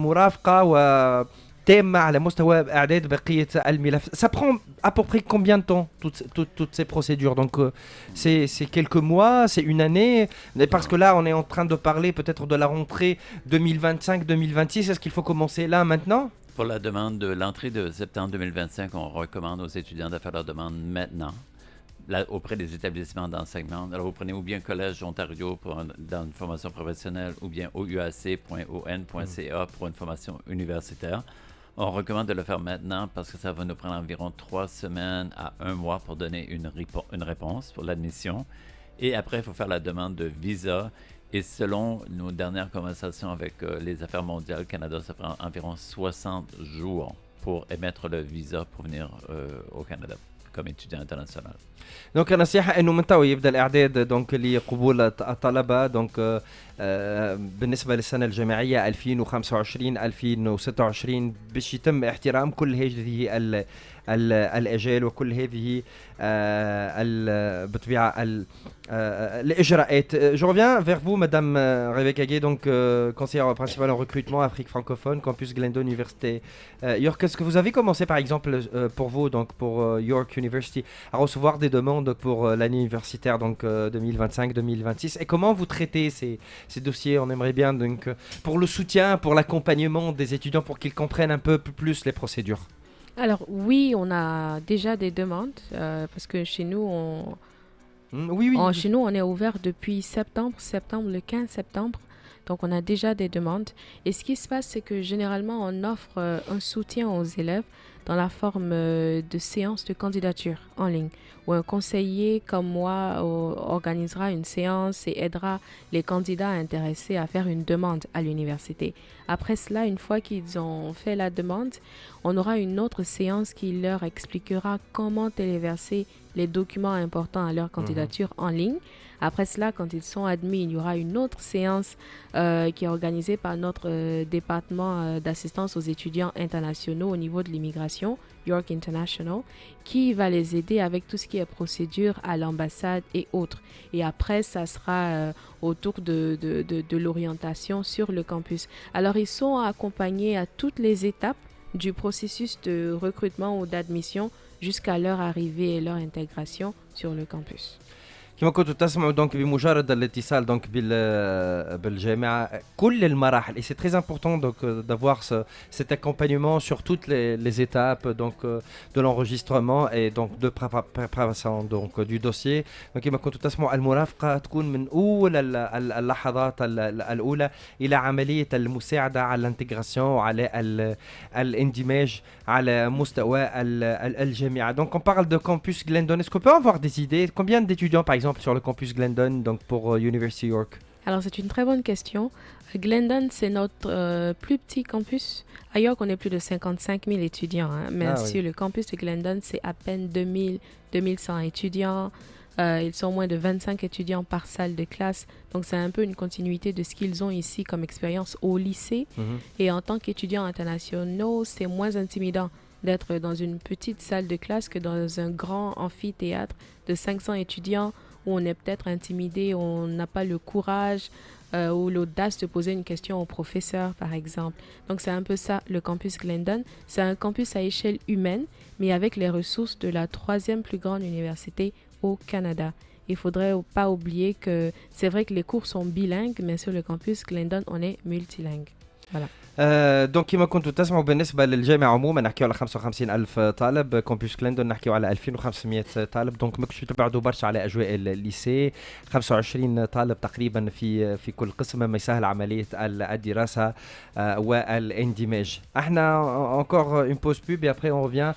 مرافقه تامة على مستوى إعداد بقية الملف. Ça prend à peu près combien de temps toutes ces procédures? Donc c'est quelques mois, c'est une année, parce que là on est en train de parler peut-être de la rentrée 2025-2026. Est-ce qu'il faut commencer là maintenant? Pour la demande de l'entrée de septembre 2025, on recommande aux étudiants de faire leur demande maintenant. Là, auprès des établissements d'enseignement. Alors, vous prenez ou bien Collège Ontario dans une formation professionnelle, ou bien ouac.on.ca pour une formation universitaire. On recommande de le faire maintenant parce que ça va nous prendre environ 3 semaines à 1 mois pour donner une réponse pour l'admission. Et après, il faut faire la demande de visa. Et selon nos dernières conversations avec les Affaires mondiales Canada, ça prend environ 60 jours pour émettre le visa pour venir au Canada comme étudiant international. دونك نصيحة انه من تو يبدا الاعداد دونك لقبول الطلبة. دونك بالنسبة للسنة الجامعية 2025 2026 باش يتم احترام كل هذه الأجال وكل هذه بالطبيعة الإجراءات. Je reviens vers vous, Madame Rebecca Gay, donc conseillère principale en recrutement Afrique francophone, campus Glendon Université York. Est-ce que vous avez commencé par exemple pour vous, donc pour York University, à recevoir des demandes pour l'année universitaire donc 2025-2026, et comment vous traitez ces dossiers? On aimerait bien donc pour le soutien, pour l'accompagnement des étudiants, pour qu'ils comprennent un peu plus les procédures. Alors oui, on a déjà des demandes parce que chez nous, chez nous, on est ouvert depuis septembre, le 15 septembre. Donc, on a déjà des demandes. Et ce qui se passe, c'est que généralement, on offre un soutien aux élèves dans la forme de séances de candidature en ligne, où un conseiller comme moi organisera une séance et aidera les candidats intéressés à faire une demande à l'université. Après cela, une fois qu'ils ont fait la demande, on aura une autre séance qui leur expliquera comment téléverser les documents importants à leur candidature en ligne. Après cela, quand ils sont admis, il y aura une autre séance qui est organisée par notre département d'assistance aux étudiants internationaux au niveau de l'immigration, York International, qui va les aider avec tout ce qui est procédure à l'ambassade et autres. Et après, ça sera autour de l'orientation sur le campus. Alors, ils sont accompagnés à toutes les étapes du processus de recrutement ou d'admission jusqu'à leur arrivée et leur intégration sur le campus. كما كنتوا تسمعوا دونك بمجرد الاتصال دونك بالجامعه كل المراحل et c'est très important donc d'avoir cet accompagnement sur toutes les étapes donc de l'enregistrement et donc de préparation donc du dossier. donc كما كنتوا تسمعوا المرافقه تكون من اول اللحظات الاولى الى عمليه المساعده على الانتجراسيون وعلى الاندماج على مستوى الجامعه. Donc on parle de campus Glendon. Est-ce qu'on peut avoir des idées? Combien d'étudiants par exemple sur le campus Glendon donc pour University York? Alors c'est une très bonne question. Glendon c'est notre plus petit campus. À York on est plus de 55 000 étudiants, hein, mais sur le campus de Glendon c'est à peine 2100 étudiants. Ils sont moins de 25 étudiants par salle de classe. Donc, c'est un peu une continuité de ce qu'ils ont ici comme expérience au lycée. Et en tant qu'étudiants internationaux, c'est moins intimidant d'être dans une petite salle de classe que dans un grand amphithéâtre de 500 étudiants où on est peut-être intimidé, où on n'a pas le courage ou l'audace de poser une question au professeur, par exemple. Donc, c'est un peu ça, le campus Glendon. C'est un campus à échelle humaine, mais avec les ressources de la 3e plus grande université au Canada. Il ne faudrait pas oublier que c'est vrai que les cours sont bilingues, mais sur le campus Glendon, on est multilingue. Voilà. دونك كما كنتوا تسمعوا بالنسبه للجامعه عموما نحكيو على 55,000 طالب. كومبوس كليندون نحكيو على 2500 طالب. دونك ماكش تبعدوا برشا على اجواء الليسي. 25 طالب تقريبا في كل قسم مما يسهل عمليه الدراسه والاندماج. احنا encore une pause pub et après on revient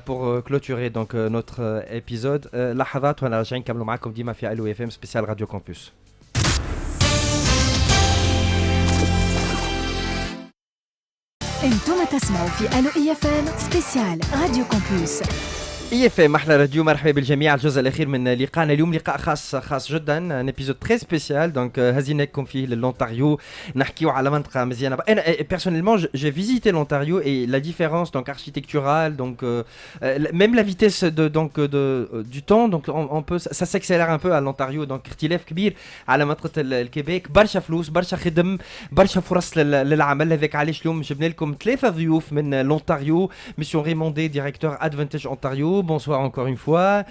pour clôturer donc notre épisode. لحظات وانا راجعين نكملوا معكم ديما في الو اف ام سبيسيال راديو كامبوس. انتم تسمعوا في الو اي اف ام سبيسيال راديو كامبوس. اي اف ام احلى راديو. مرحبا بالجميع. الجزء الاخير من لقائنا اليوم لقاء خاص جدا. ان ابيزود تري سبيسيال دونك هزيناكم فيه للونتاريو. نحكيو على منطقه مزيانه. انا personnellement j'ai visité l'Ontario et la différence donc architecturale donc même la vitesse du temps donc on peut ça s'accélère un peu à l'Ontario. donc اختلاف كبير على منطقه الكيبيك. برشا فلوس برشا خدم برشا فرص للعمل. هذاك علاش اليوم جبنا لكم 3 ضيوف من l'Ontario. Monsieur Raymondé, directeur Advantage Ontario. Bonsoir encore une fois.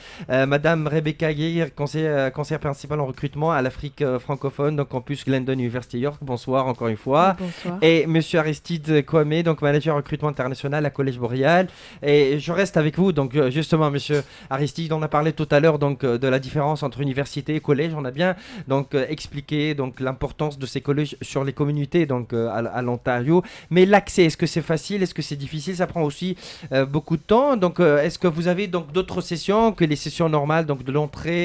Madame Rebecca Guerrier, conseillère principale en recrutement à l'Afrique francophone, donc campus Glendon University York. Bonsoir encore une fois. Bonsoir. Et Monsieur Aristide Kwame, donc manager recrutement international à Collège Boréal. Et je reste avec vous, donc justement Monsieur Aristide, on a parlé tout à l'heure donc de la différence entre université et collège. On a bien donc expliqué donc l'importance de ces collèges sur les communautés donc à l'Ontario. Mais l'accès, est-ce que c'est facile? Est-ce que c'est difficile? Ça prend aussi beaucoup de temps. Donc est-ce que vous avez donc d'autres sessions que les sessions normales donc de l'entrée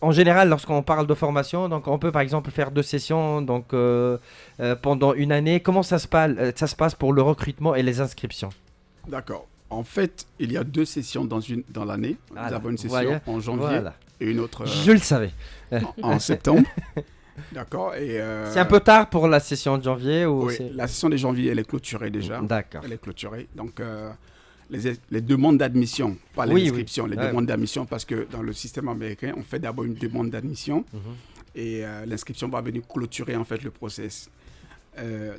en général lorsqu'on parle de formation? Donc on peut par exemple faire 2 sessions donc pendant une année. Comment ça se passe pour le recrutement et les inscriptions? D'accord. En fait, il y a 2 sessions dans l'année. Nous avons une session en janvier et une autre je le savais en septembre. D'accord. Et c'est un peu tard pour la session de janvier ou oui, la session de janvier elle est clôturée déjà. D'accord. Elle est clôturée. Donc les demandes d'admission, pas les inscriptions, les demandes d'admission, parce que dans le système américain, on fait d'abord une demande d'admission et l'inscription va venir clôturer en fait le process.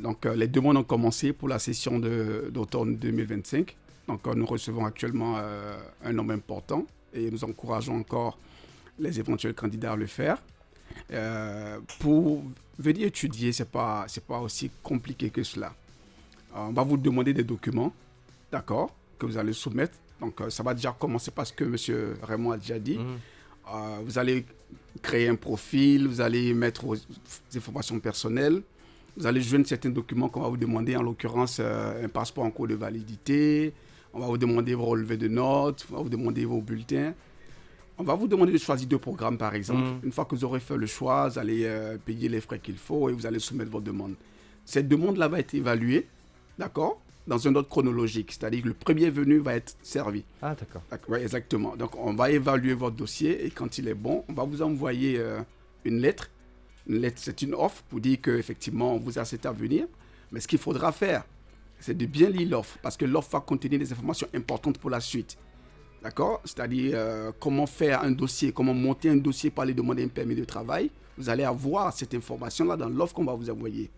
Donc les demandes ont commencé pour la session d'automne 2025. Donc nous recevons actuellement un nombre important et nous encourageons encore les éventuels candidats à le faire. Pour venir étudier, c'est pas aussi compliqué que cela. On va vous demander des documents, d'accord, que vous allez soumettre. Donc ça va déjà commencer par ce que M. Raymond a déjà dit. Vous allez créer un profil, vous allez mettre vos informations personnelles, vous allez joindre certains documents qu'on va vous demander, en l'occurrence un passeport en cours de validité, on va vous demander vos relevés de notes, on va vous demander vos bulletins. On va vous demander de choisir 2 programmes par exemple. Une fois que vous aurez fait le choix, vous allez payer les frais qu'il faut et vous allez soumettre vos demandes. Cette demande-là va être évaluée, d'accord, dans un ordre chronologique, c'est-à-dire que le premier venu va être servi. Ah, d'accord. Oui, exactement. Donc, on va évaluer votre dossier et quand il est bon, on va vous envoyer une lettre. Une lettre, c'est une offre pour dire qu'effectivement, on vous accepte à venir. Mais ce qu'il faudra faire, c'est de bien lire l'offre parce que l'offre va contenir des informations importantes pour la suite. D'accord? C'est-à-dire comment faire un dossier, comment monter un dossier pour aller demander un permis de travail. Vous allez avoir cette information-là dans l'offre qu'on va vous envoyer.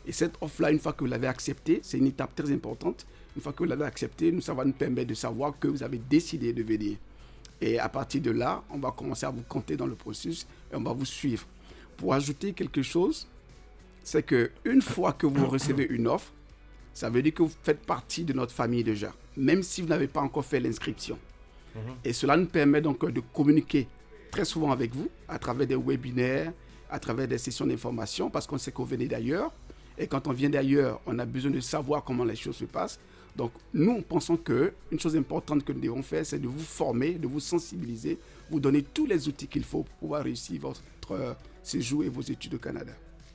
Et cette offre-là, une fois que vous l'avez acceptée, c'est une étape très importante. Une fois que vous l'avez acceptée, ça va nous permettre de savoir que vous avez décidé de venir. Et à partir de là, on va commencer à vous compter dans le processus et on va vous suivre. Pour ajouter quelque chose, c'est qu'une fois que vous recevez une offre, ça veut dire que vous faites partie de notre famille déjà, même si vous n'avez pas encore fait l'inscription. Et cela nous permet donc de communiquer très souvent avec vous à travers des webinaires, à travers des sessions d'information, parce qu'on sait que vous venez d'ailleurs. Et quand on vient d'ailleurs, on a besoin de savoir comment les choses se passent. Donc, nous pensons qu'une chose importante que nous devons faire, c'est de vous former, de vous sensibiliser, vous donner tous les outils qu'il faut pour pouvoir réussir votre séjour et vos études au Canada.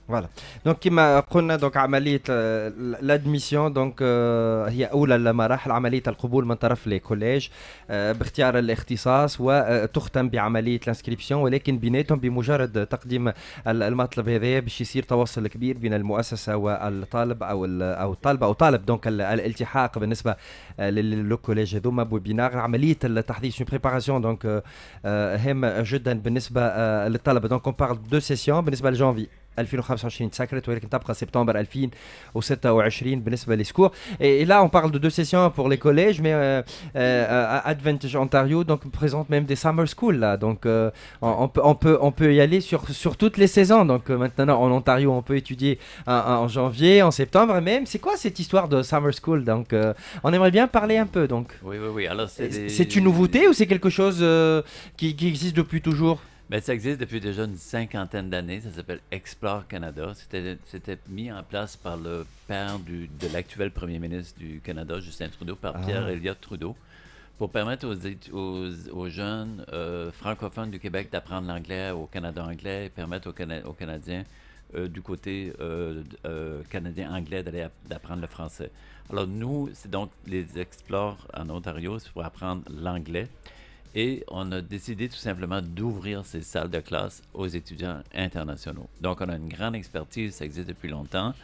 Voilà. Donc كما قلنا دونك عملية الادميسيون دونك هي أولى المراحل عملية القبول من طرف لي كوليج باختيار الاختصاص وتختم بعملية الانسكريبسيون ولكن بيناتهم بمجرد تقديم المطلب هذا باش يصير تواصل كبير بين المؤسسة والطالب أو الطالبة أو طالب دونك الالتحاق بالنسبة للكوليج هذوما بويبينار عملية التحضير une préparation دونك هامة جدا بالنسبة للطلبة دونك on parle de sessions بالنسبة لجانفي 2025 تسكرت ولكن تبقى سبتمبر 2026 بالنسبة للسكور. Et là on parle de 2 sessions pour les collèges mais Advantage Ontario donc présente même des summer schools là donc on peut y aller sur toutes les saisons donc maintenant en Ontario on peut étudier en janvier, en septembre même. C'est quoi cette histoire de summer school donc on aimerait bien parler un peu donc. Oui. Alors c'est une nouveauté ou c'est quelque chose qui existe depuis toujours? Ben, ça existe depuis déjà une 50aine d'années. Ça s'appelle Explore Canada. C'était mis en place par le père de l'actuel premier ministre du Canada, Justin Trudeau, par Pierre Elliott Trudeau, pour permettre aux jeunes francophones du Québec d'apprendre l'anglais au Canada anglais et permettre aux Canadiens du côté canadien anglais d'apprendre le français. Alors nous, c'est donc les Explore en Ontario, c'est pour apprendre l'anglais. Et on a décidé tout simplement d'ouvrir ces salles de classe aux étudiants internationaux. Donc, on a une grande expertise, ça existe depuis longtemps.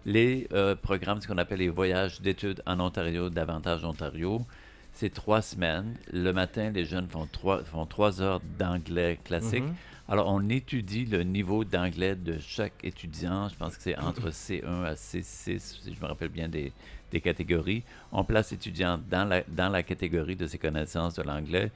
Les programmes, ce qu'on appelle les voyages d'études en Ontario, d'Avantage Ontario, c'est 3 semaines. Le matin, les jeunes font 3 heures d'anglais classique. Alors, on étudie le niveau d'anglais de chaque étudiant. Je pense que c'est entre C1 à C6, si je me rappelle bien des catégories. On place l'étudiant dans la catégorie de ses connaissances de l'anglais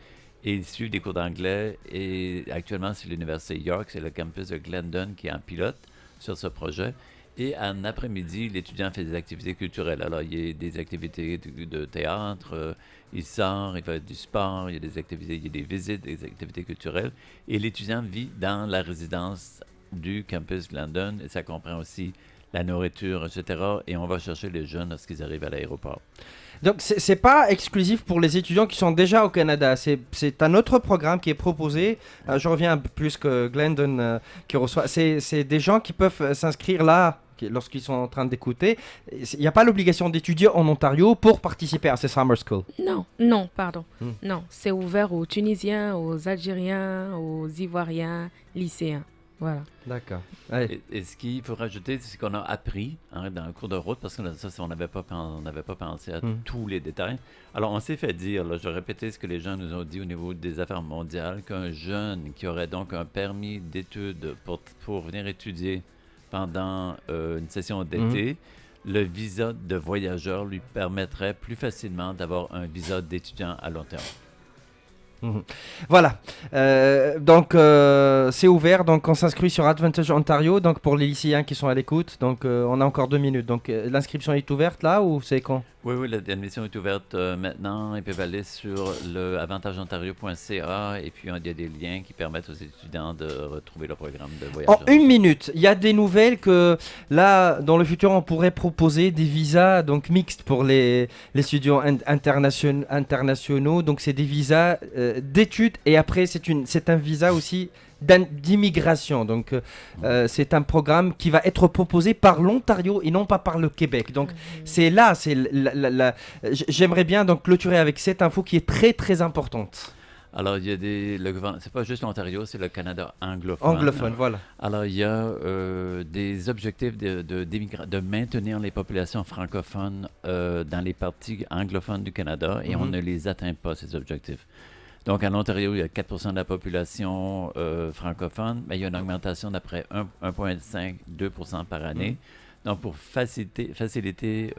et ils suivent des cours d'anglais. Et actuellement, c'est l'Université York, c'est le campus de Glendon qui est en pilote sur ce projet. Et en après-midi, l'étudiant fait des activités culturelles. Alors, il y a des activités de théâtre, il sort, il fait du sport, il y a des activités, il y a des visites, des activités culturelles. Et l'étudiant vit dans la résidence du campus Glendon et ça comprend aussi la nourriture, etc. Et on va chercher les jeunes lorsqu'ils arrivent à l'aéroport. Donc, c'est pas exclusif pour les étudiants qui sont déjà au Canada. C'est un autre programme qui est proposé. Je reviens un peu plus que Glendon qui reçoit. C'est des gens qui peuvent s'inscrire là lorsqu'ils sont en train d'écouter. Il n'y a pas l'obligation d'étudier en Ontario pour participer à ces summer schools. Non, pardon. Non, c'est ouvert aux Tunisiens, aux Algériens, aux Ivoiriens, lycéens. Voilà. D'accord. Et ce qu'il faut rajouter, c'est ce qu'on a appris dans le cours de route, parce que ça, on n'avait pas pensé à tous les détails. Alors, on s'est fait dire, là, je vais répéter ce que les gens nous ont dit au niveau des affaires mondiales, qu'un jeune qui aurait donc un permis d'études pour venir étudier pendant une session d'été, le visa de voyageur lui permettrait plus facilement d'avoir un visa d'étudiant à long terme. Voilà, donc c'est ouvert, donc on s'inscrit sur Advantage Ontario, donc pour les lycéens qui sont à l'écoute, donc on a encore 2 minutes, donc l'inscription est ouverte là ou c'est quand? Oui, l'admission est ouverte maintenant. Ils peuvent aller sur le avantageontario.ca et puis il y a des liens qui permettent aux étudiants de retrouver le programme de voyage. En 1 minute, il y a des nouvelles que là, dans le futur, on pourrait proposer des visas donc mixtes pour les étudiants internationaux. Donc c'est des visas d'études et après c'est un visa aussi d'immigration. Donc c'est un programme qui va être proposé par l'Ontario et non pas par le Québec. Donc c'est là, j'aimerais bien donc clôturer avec cette info qui est très très importante. Alors, il y a le gouvernement, c'est pas juste l'Ontario, c'est le Canada anglophone. Anglophone, voilà. Alors, il y a des objectifs de maintenir les populations francophones dans les parties anglophones du Canada et on ne les atteint pas, ces objectifs. Donc, en Ontario, il y a 4% de la population francophone, mais il y a une augmentation d'après 1,5-2% par année. Donc, pour faciliter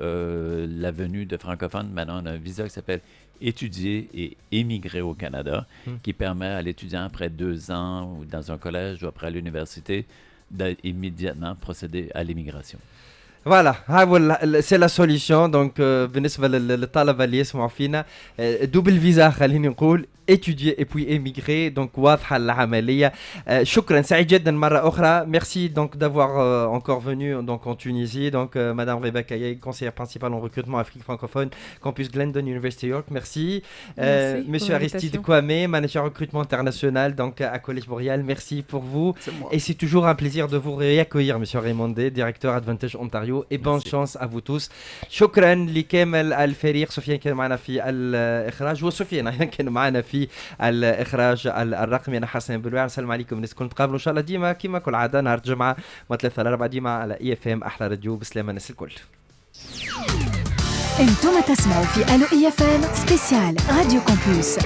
la venue de francophones, maintenant, on a un visa qui s'appelle étudier et émigrer au Canada, qui permet à l'étudiant, après 2 ans, ou dans un collège ou après à l'université, d'immédiatement procéder à l'immigration. Voilà, c'est la solution. Donc, بالنسبة للطلبة اللي يسمعوا فينا دوبل فيزا خليني نقول étudier et puis émigrer. Donc, واضحة العملية. شكرا سعيد جدا مرة أخرى. Merci donc d'avoir encore venu donc en Tunisie. Donc, Madame Rebecca Yeh, conseillère principale en recrutement Afrique francophone, campus Glendon, University York. Merci. Monsieur Aristide Kwame, manager recrutement international donc à Collège Boréal. Merci pour vous. Et c'est toujours un plaisir de vous réaccueillir, Monsieur Raymondé, directeur Advantage Ontario. Et bonne chance à vous tous. شكرا لكامل الفريق. سفيان كان معنا في الإخراج وسفيان أيضا كان معنا في الإخراج الرقمي. أنا حسن بلواعر. السلام عليكم. نسكن نتقابلوا إن شاء الله ديما كما كل عادة نهار الجمعة من 3 ل 4 ديما على EFM أحلى راديو. بسلامة الناس الكل. انتم تسمعوا في ألو EFM سبيسيال راديو كومبوس.